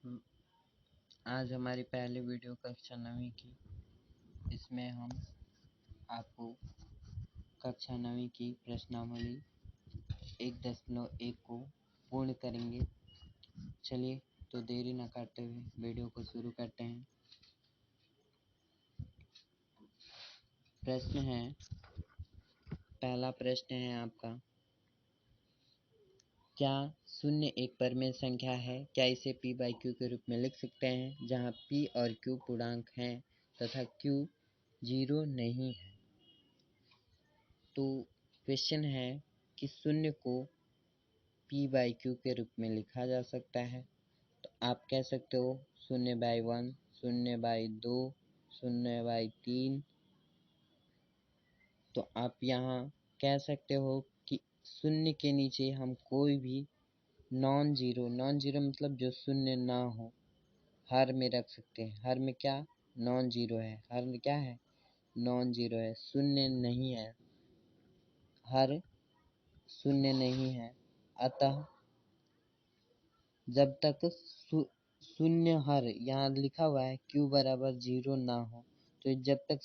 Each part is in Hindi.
हम्म, आज हमारी पहली वीडियो कक्षा 9वीं की। इसमें हम आपको कक्षा 9वीं की प्रश्नावली 1.1 को पूर्ण करेंगे। चलिए तो देरी न करते हुए वीडियो को शुरू करते हैं। प्रश्न है, पहला प्रश्न है आपका, क्या शून्य एक परिमेय संख्या है? क्या इसे p बाई क्यू के रूप में लिख सकते हैं, जहां p और q पूर्णांक हैं तथा q 0 नहीं है? तो क्वेश्चन है कि शून्य को p बाई क्यू के रूप में लिखा जा सकता है। तो आप कह सकते हो 0/1, 0/2, 0/3। तो आप यहाँ कह सकते हो कि शून्य के नीचे हम कोई भी नॉन जीरो मतलब जो शून्य ना हो, हर में रख सकते हैं। हर में क्या नॉन जीरो है, हर में क्या है नॉन जीरो है, शून्य नहीं है, हर शून्य नहीं है। अतः जब तक शून्य हर यहाँ लिखा हुआ है q बराबर 0 ना हो, तो जब तक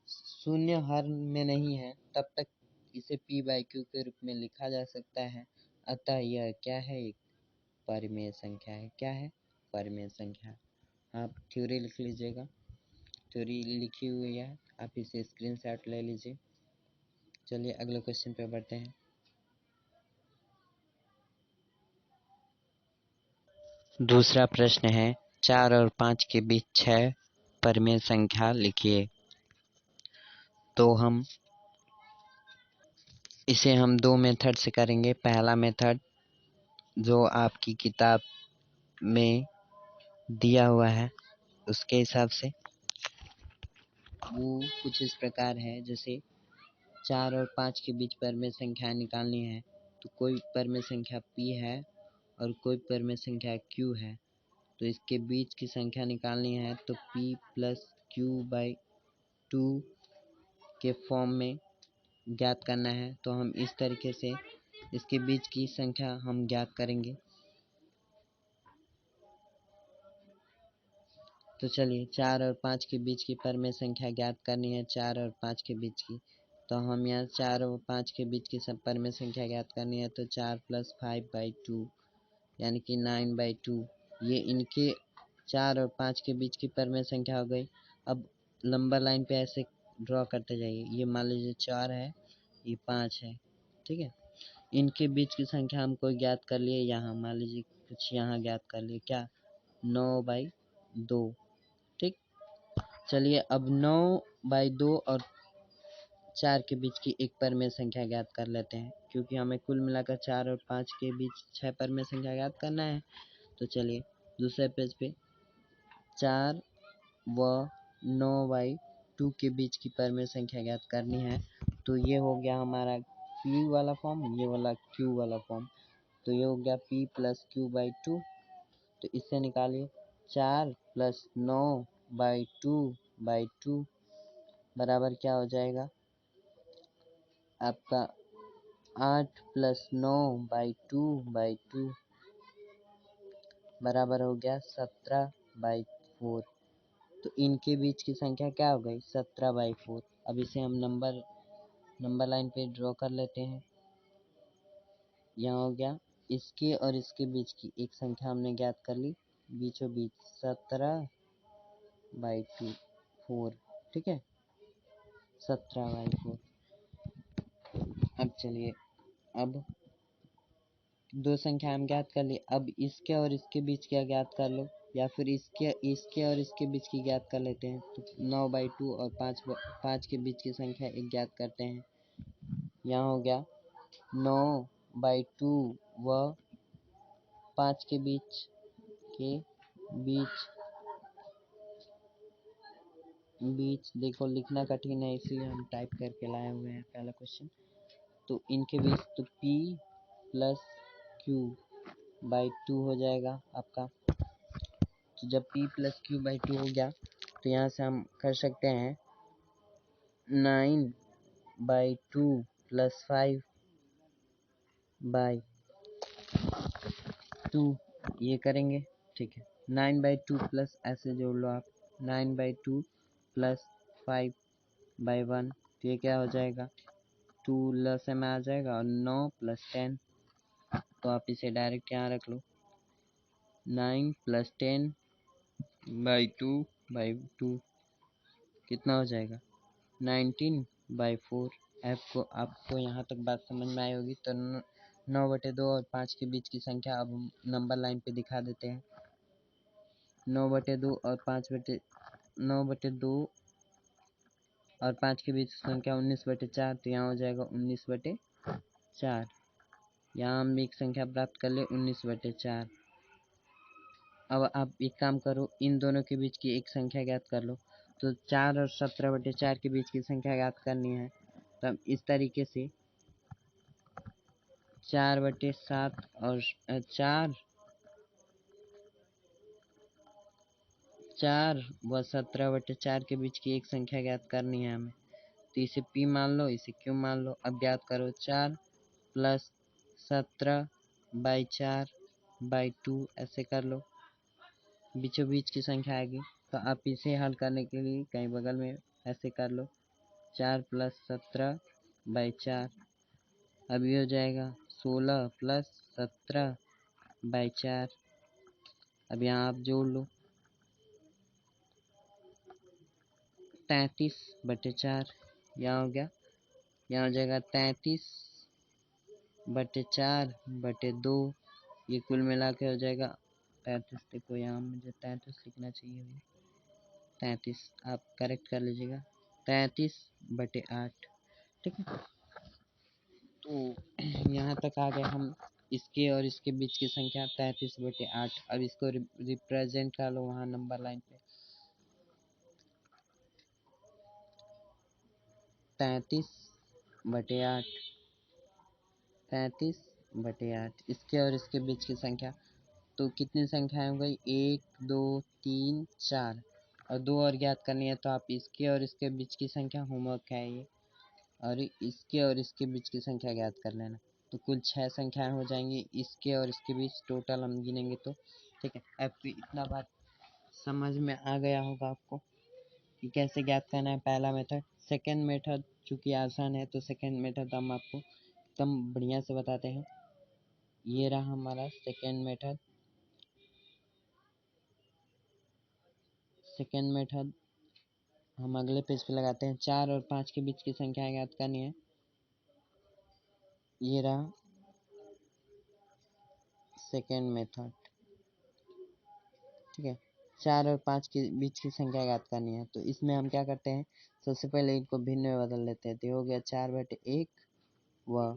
शून्य हर में नहीं है तब तक इसे p बाई क्यू के रूप में लिखा जा सकता है। अतः यह क्या है, एक परिमेय संख्या है। क्या है? परिमेय संख्या। आप थ्योरी लिख लीजिएगा, थ्योरी लिखी हुई है, आप इसे स्क्रीनशॉट ले लीजिए। चलिए अगले क्वेश्चन पे बढ़ते हैं। दूसरा प्रश्न है, 4 और 5 के बीच 6 परिमेय संख्या लिखिए। तो इसे हम दो मेथड से करेंगे। पहला मेथड जो आपकी किताब में दिया हुआ है उसके हिसाब से, वो कुछ इस प्रकार है। जैसे 4 और 5 के बीच परिमेय संख्या निकालनी है, तो कोई परिमेय संख्या p है और कोई परिमेय संख्या q है, तो इसके बीच की संख्या निकालनी है। तो p प्लस q बाई 2 के फॉर्म में ज्ञात करना है। तो हम इस तरीके से इसके बीच की संख्या हम ज्ञात करेंगे। तो चलिए 4 और 5 के बीच की परिमेय संख्या ज्ञात करनी है, 4 और 5 के बीच की। तो हम यहाँ 4 और 5 के बीच की सब परिमेय संख्या ज्ञात करनी है। तो 4 प्लस 5/2 यानी कि 9/2, ये इनके 4 और 5 के बीच की परिमेय संख्या हो गई। अब लंबा लाइन पे ऐसे ड्रॉ करते जाइए। ये मान लीजिए 4 है, ये 5 है, ठीक है। इनके बीच की संख्या हमको ज्ञात कर लिए। यहाँ मान लीजिए कुछ यहाँ ज्ञात कर लिए, क्या 9/2, ठीक। चलिए अब 9/2 और 4 के बीच की एक परिमेय संख्या ज्ञात कर लेते हैं, क्योंकि हमें कुल मिलाकर 4 और 5 के बीच 6 परिमेय संख्या ज्ञात करना है। तो चलिए दूसरे पेज पे 4 व 9/2 के बीच की परिमेय संख्या ज्ञात करनी है। तो ये हो गया हमारा p वाला फॉर्म, ये वाला q वाला फॉर्म। तो ये हो गया p प्लस q/2। तो इससे निकालिए 4 प्लस 9/2/2 बराबर क्या हो जाएगा आपका 8 प्लस 9/2/2 बराबर हो गया 17/4। तो इनके बीच की संख्या क्या हो गई 17/4। अब इसे हम नंबर लाइन पे ड्रॉ कर लेते हैं। यहाँ हो गया इसके और इसके बीच की एक संख्या हमने ज्ञात कर ली, बीचों बीच 17/4, ठीक है, 17/4। अब चलिए, अब दो संख्या हम ज्ञात कर ली। अब इसके और इसके बीच क्या ज्ञात कर लो, या फिर इसके और इसके बीच की ज्ञात कर लेते हैं। तो 9/2 और 5 के बीच की संख्या एक ज्ञात करते हैं। यहाँ हो गया 9/2 व 5 के बीच देखो लिखना कठिन है, इसलिए हम टाइप करके लाए हुए हैं पहला क्वेश्चन। तो इनके बीच तो p प्लस q/2 हो जाएगा आपका। तो जब p प्लस q/2 हो गया, तो यहाँ से हम कर सकते हैं 9/2 प्लस 5/2, ये करेंगे। ठीक है। 9/2 प्लस ऐसे जोड़ लो आप, 9/2 प्लस 5/1, तो ये क्या हो जाएगा, 2 लसे में आ जाएगा, और 9 प्लस 10, तो आप इसे डायरेक्ट यहाँ रख लो, 9 प्लस 10/2 कितना हो जाएगा, 19/4। आपको यहाँ तक बात समझ में आई होगी। तो 9/2 और 5 के बीच की संख्या अब हम नंबर लाइन पे दिखा देते हैं। 9/2 और 5 के बीच की संख्या 19/4, तो यहाँ हो जाएगा 19/4। यहाँ हम एक संख्या प्राप्त कर ले 19/4। अब आप एक काम करो, इन दोनों के बीच की एक संख्या ज्ञात कर लो। तो 4 और 17/4 के बीच की संख्या ज्ञात करनी है, तब इस तरीके से 4/7 और 4 व 17/4 के बीच की एक संख्या ज्ञात करनी है हमें। तो इसे P मान लो, इसे Q मान लो। अब ज्ञात करो 4 प्लस 17/4/2, ऐसे कर लो, बीचों बीच की संख्या आएगी। तो आप इसे हल करने के लिए कहीं बगल में ऐसे कर लो, 4 प्लस 17/4, अब ये हो जाएगा 16 प्लस 17/4। अब यहाँ आप जोड़ लो, 33/4, यहाँ हो गया, यहाँ हो जाएगा 33/4/2, ये कुल मिला के हो जाएगा 33। देखो यहाँ मुझे 33 लिखना चाहिए, 33 आप करेक्ट कर लीजिएगा, 33/8। ठीक है, तो यहाँ तक आ गए हम। इसके और इसके बीच की संख्या 33/8। अब इसको रिप्रेजेंट कर लो वहाँ नंबर लाइन पे, 33/8, 33/8। इसके और इसके बीच की संख्या, तो कितनी संख्याएं हो गई, 1 2 3 4, और 2 और ज्ञात करनी है। तो आप इसके और इसके बीच की संख्या, होमवर्क है ये, और इसके और इसके बीच की संख्या ज्ञात कर लेना। तो कुल 6 संख्याएं हो जाएंगी इसके और इसके बीच, टोटल हम गिनेंगे तो। ठीक है, अब तो इतना बात समझ में आ गया होगा आपको कि कैसे ज्ञात करना है पहला मेथड। सेकेंड मेथड चूंकि आसान है, तो सेकेंड मेथड हम आपको एकदम बढ़िया से बताते हैं। ये रहा हमारा सेकेंड मेथड। सेकेंड मेथड हम अगले पेज पे लगाते हैं। 4 और 5 के बीच की संख्या ज्ञात करनी है। ये रहा सेकेंड मेथड। ठीक है, 4 और 5 के बीच की संख्या ज्ञात करनी है। तो इसमें हम क्या करते हैं, सबसे पहले इनको भिन्न में बदल लेते हैं। तो हो गया 4/1 व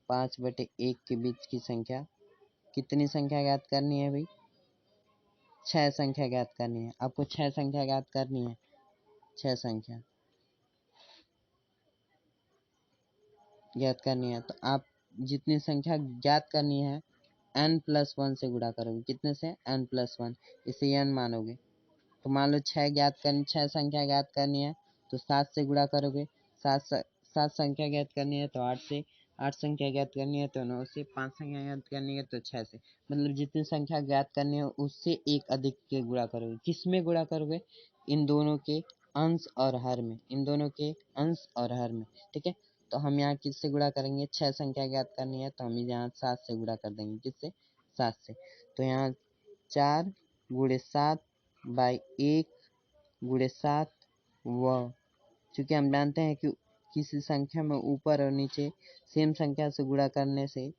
5/1 के बीच की संख्या। कितनी संख्या ज्ञात करनी है भाई, 6 संख्या ज्ञात करनी है। आपको 6 संख्या ज्ञात करनी है, 6 संख्या ज्ञात करनी है। तो आप जितनी संख्या ज्ञात करनी है n+1 से गुणा करोगे। कितने से, n+1, इसे n मानोगे। तो मान लो 6 6 संख्या ज्ञात करनी है, तो 7 से गुणा करोगे। 7 संख्या ज्ञात करनी है तो 8 से, 8 संख्या ज्ञात करनी है तो 9 से, 5 संख्या ज्ञात करनी है तो 6 से। मतलब जितनी संख्या ज्ञात करनी है उससे एक अधिक के गुणा करोगे। किस में गुणा करोगे, इन दोनों के अंश और हर में, इन दोनों के अंश और हर में। ठीक है, तो हम यहाँ किससे गुणा करेंगे, 6 संख्या ज्ञात करनी है तो हम यहाँ 7 से गुणा कर देंगे। किससे, 7 से। तो यहाँ 4/1/7 व, चूंकि हम जानते हैं कि किसी संख्या में ऊपर और नीचे सेम संख्या से गुणा करने से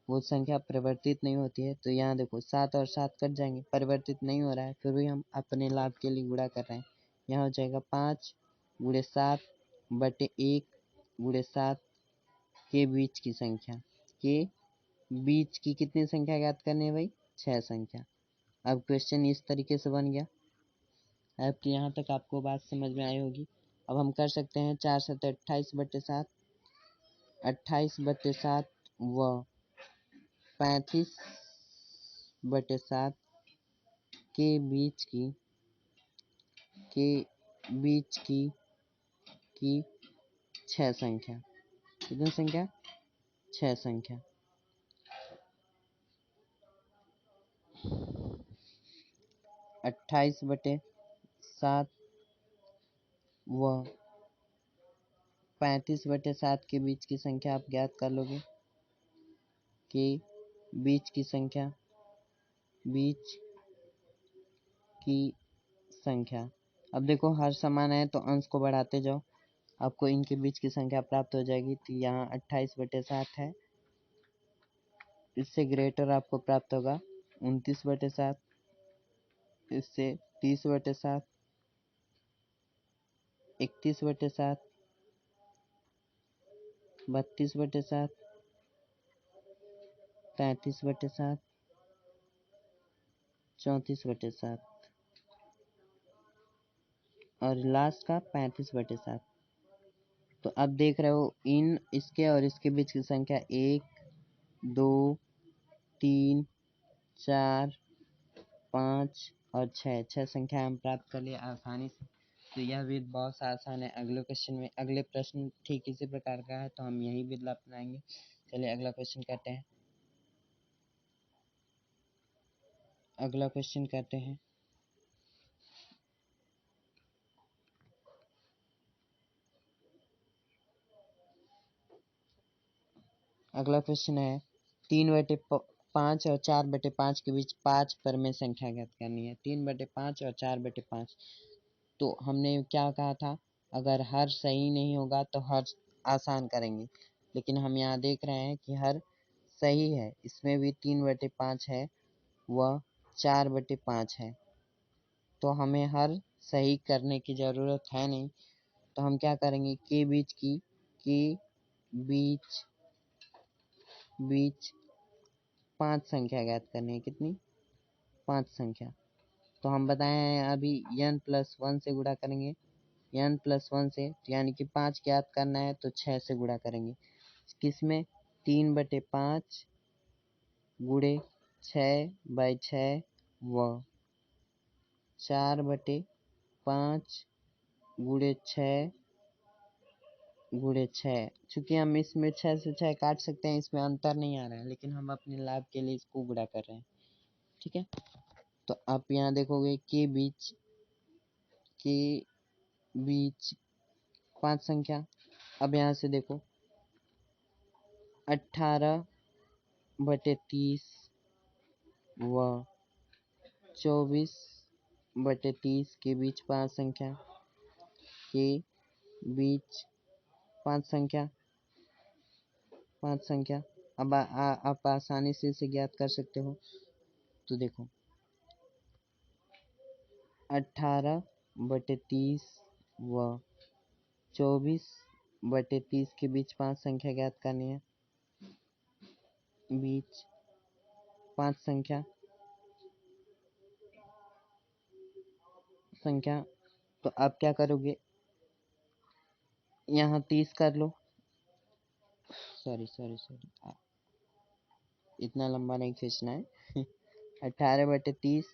वो संख्या परिवर्तित नहीं होती है। तो यहाँ देखो 7 और 7 कट जाएंगे, परिवर्तित नहीं हो रहा है, फिर भी हम अपने लाभ के लिए गुणा कर रहे हैं। यहाँ हो जाएगा 5/7/1/7 के बीच की संख्या, के बीच की कितनी संख्या ज्ञात करनी है भाई, 6 संख्या। अब क्वेश्चन इस तरीके से बन गया। अब कि यहाँ तक आपको बात समझ में आई होगी। अब हम कर सकते हैं 4 7 28/7, 28/7 व 35/7 के बीच की, के बीच की 6 संख्या। कितनी संख्या, 6 संख्या। 28/7 व 35/7 के बीच की संख्या आप ज्ञात कर लोगे। के बीच की संख्या अब देखो हर समान है तो अंश को बढ़ाते जाओ, आपको इनके बीच की संख्या प्राप्त हो जाएगी। तो यहाँ 28/7 है, इससे ग्रेटर आपको प्राप्त होगा 29/7, इससे 30/7, 31/7, 32/7, 33/7, 34/7 और लास्ट का 35/7। तो अब देख रहे हो इन इसके और इसके बीच की संख्या 1 2 3 4 5 और 6 संख्या हम प्राप्त कर लिए आसानी से। तो यह विधि बहुत आसान है। अगले प्रश्न ठीक इसी प्रकार का है, तो हम यही विधि अपनाएंगे। चलिए अगला क्वेश्चन करते हैं। अगला क्वेश्चन है 3/5 और 4/5 के बीच 5 परमेय संख्या ज्ञात करनी है। 3/5 और 4/5। तो हमने क्या कहा था, अगर हर सही नहीं होगा तो हर आसान करेंगे, लेकिन हम यहाँ देख रहे हैं कि हर सही है, इसमें भी 3/5 है व 4/5 है, तो हमें हर सही करने की ज़रूरत है नहीं। तो हम क्या करेंगे, के बीच 5 संख्या ज्ञात करनी है। कितनी? 5 संख्या। तो हम बताए हैं अभी n+1 से गुणा करेंगे, n+1 से, यानी कि 5 ज्ञात करना है तो 6 से गुणा करेंगे। किसमें? 3/5 गुणे 6/6 व 4/5 गुणे 6 चूंकि हम इसमें 6 से 6 काट सकते हैं, इसमें अंतर नहीं आ रहा है, लेकिन हम अपने लाभ के लिए इसको गुणा कर रहे हैं। ठीक है, तो आप यहाँ देखोगे के बीच 5 संख्या। अब यहाँ से देखो 18/30 व 24/30 के बीच 5 संख्या। के बीच 5 संख्या। अब आप आसानी से इसे ज्ञात कर सकते हो। तो देखो 18/30 व 24/30 के बीच 5 संख्या ज्ञात करनी है। बीच 5 संख्या। तो आप क्या करोगे, यहाँ 30 कर लो। सॉरी इतना लंबा नहीं खींचना है। 18/30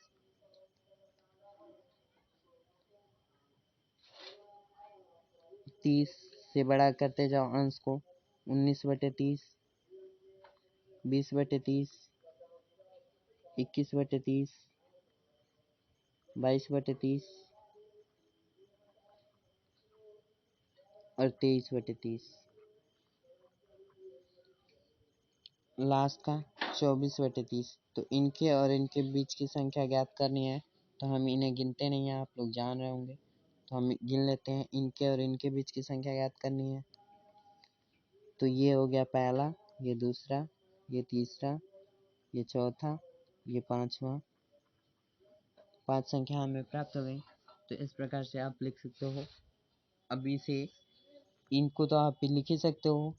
30 से बड़ा करते जाओ अंश को। 19/30, 20/30, 21/30, 22/30 और 23/30। लास्ट का 24/30। तो इनके और इनके बीच की संख्या ज्ञात करनी है, तो हम इन्हें गिनते नहीं हैं, आप लोग जान रहे होंगे, तो हम गिन लेते हैं। इनके और इनके बीच की संख्या ज्ञात करनी है। तो ये हो गया पहला, ये दूसरा, ये तीसरा, ये चौथा, ये पांचवा। 5 संख्या हमें प्राप्त हो गई। तो इस प्रकार से आप लिख सकते हो। अभी से इनको तो आप लिख ही सकते हो,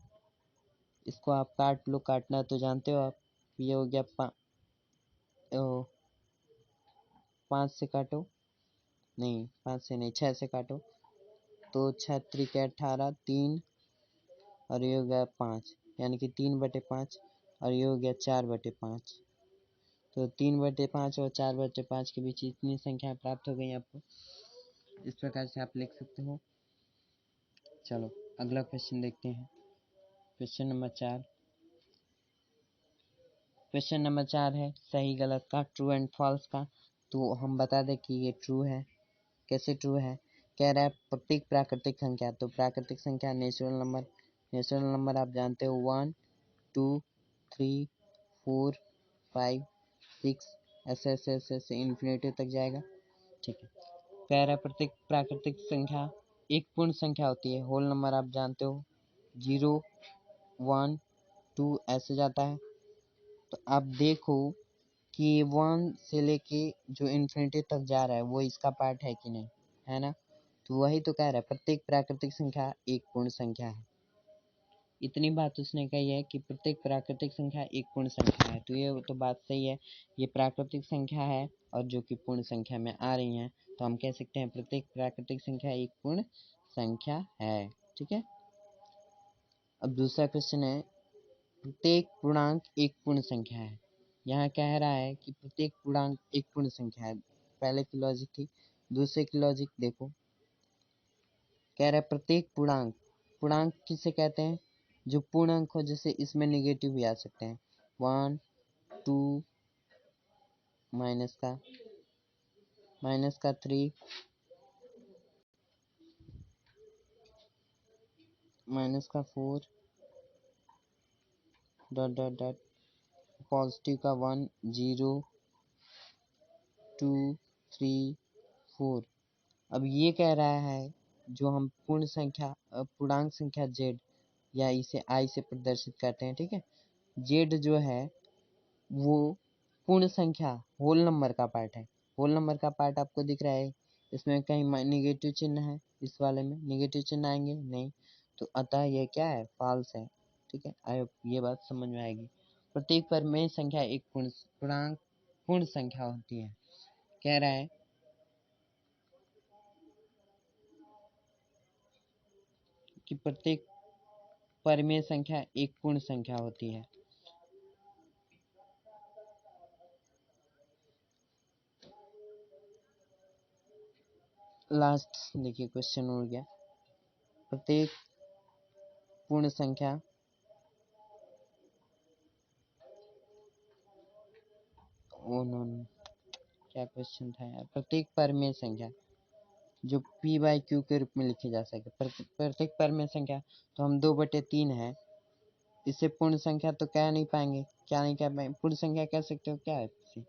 इसको आप काट लो, काटना तो जानते हो आप। ये हो गया 5 से काटो, नहीं 5 से नहीं, 6 से काटो। तो 6 त्रिक 18, 3 और ये हो गया 5, यानी कि 3/5 और ये हो गया 4/5। तो 3/5 और 4/5 के बीच इतनी संख्या प्राप्त हो गई आपको। इस प्रकार से आप लिख सकते हो। चलो अगला क्वेश्चन देखते हैं। क्वेश्चन नंबर 4 है सही गलत का, ट्रू एंड फॉल्स का। तो हम बता दें कि ये ट्रू है। कैसे ट्रू है? कह रहा है प्रत्येक प्राकृतिक संख्या, तो प्राकृतिक संख्या नेचुरल नंबर आप जानते हो 1 2 3 4 5 6 ऐसे ऐसे ऐसे ऐसे इन्फिनिटी तक जाएगा। ठीक है। कह रहा है प्रत्येक प्राकृतिक संख्या एक पूर्ण संख्या होती है। होल नंबर आप जानते हो 0 1 2 ऐसे जाता है। तो आप देखो कि 1 से लेके जो इन्फिनिटी तक जा रहा है वो इसका पार्ट है कि नहीं, है ना? तो वही तो कह रहा है प्रत्येक प्राकृतिक संख्या एक पूर्ण संख्या है। इतनी बात उसने कही है कि प्रत्येक प्राकृतिक संख्या एक पूर्ण संख्या है। तो ये तो बात सही है, ये प्राकृतिक संख्या है और जो कि पूर्ण संख्या में आ रही हैं, तो हम कह सकते हैं प्रत्येक प्राकृतिक संख्या एक पूर्ण संख्या है। ठीक है। अब दूसरा क्वेश्चन है प्रत्येक पूर्णांक एक पूर्ण संख्या है। यहाँ कह रहा है कि प्रत्येक पूर्णांक एक पूर्ण संख्या है। पहले की लॉजिक थी, दूसरे की लॉजिक देखो। कह रहा है प्रत्येक पूर्णांक, पूर्णांक किसे कहते हैं? जो पूर्णांक हो, जैसे इसमें निगेटिव भी आ सकते हैं। 1 2 माइनस का 3 माइनस का 4 डॉट डॉट डॉट पॉजिटिव का 1 0 2 3 4। अब ये कह रहा है जो हम पूर्ण संख्या पूर्णांक संख्या z या इसे i से प्रदर्शित करते हैं। ठीक है। z जो है वो पूर्ण संख्या होल नंबर का पार्ट है। होल नंबर का पार्ट आपको दिख रहा है, इसमें कहीं निगेटिव चिन्ह है, इस वाले में निगेटिव चिन्ह आएंगे नहीं, तो अतः ये क्या है? फॉल्स है। ठीक है। आई होप ये बात समझ में आएगी। प्रत्येक परिमेय संख्या एक पूर्णांक पूर्ण संख्या होती है। कह रहा है कि प्रत्येक परिमेय संख्या एक पूर्ण संख्या होती है। लास्ट देखिए क्वेश्चन उड़ गया। प्रत्येक पूर्ण संख्या ओ नो क्या क्वेश्चन था यार? प्रत्येक परिमेय संख्या जो p बाई क्यू के रूप में लिखी जा सके, प्रत्येक परिमेय संख्या, तो हम 2/3 है, इससे पूर्ण संख्या तो कह नहीं पाएंगे। क्या नहीं कह पाएंगे? पूर्ण संख्या कह सकते हो क्या है इसे?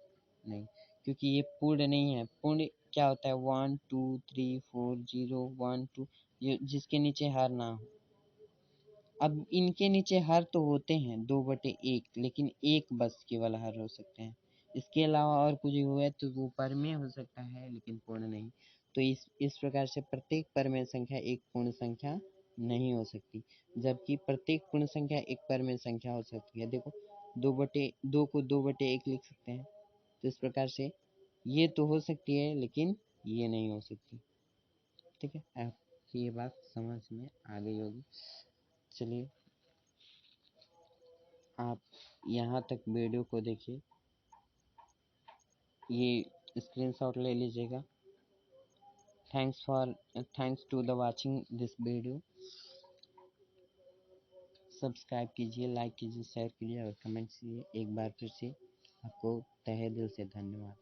नहीं, क्योंकि ये पूर्ण नहीं है। पूर्ण क्या होता है? 1 2 3 4 0 1 2, ये जिसके नीचे हर ना हो। अब इनके नीचे हर तो होते हैं 2/1, लेकिन एक बस केवल हर हो सकते हैं। इसके अलावा और कुछ हुआ तो वो परमेय हो सकता है, लेकिन पूर्ण नहीं। तो इस प्रकार से प्रत्येक परमेय संख्या एक पूर्ण संख्या नहीं हो सकती, जबकि प्रत्येक पूर्ण संख्या एक परमेय संख्या हो सकती है। देखो 2/2 को 2/1 लिख सकते हैं। तो इस प्रकार से ये तो हो सकती है, लेकिन ये नहीं हो सकती। ठीक है। आपकी ये बात समझ में आ गई होगी। चलिए, आप यहाँ तक वीडियो को देखिए, ये स्क्रीनशॉट ले लीजिएगा। Thanks to the watching this video. Subscribe कीजिए, लाइक कीजिए, शेयर कीजिए और कमेंट कीजिए। एक बार फिर से आपको तहे दिल से धन्यवाद।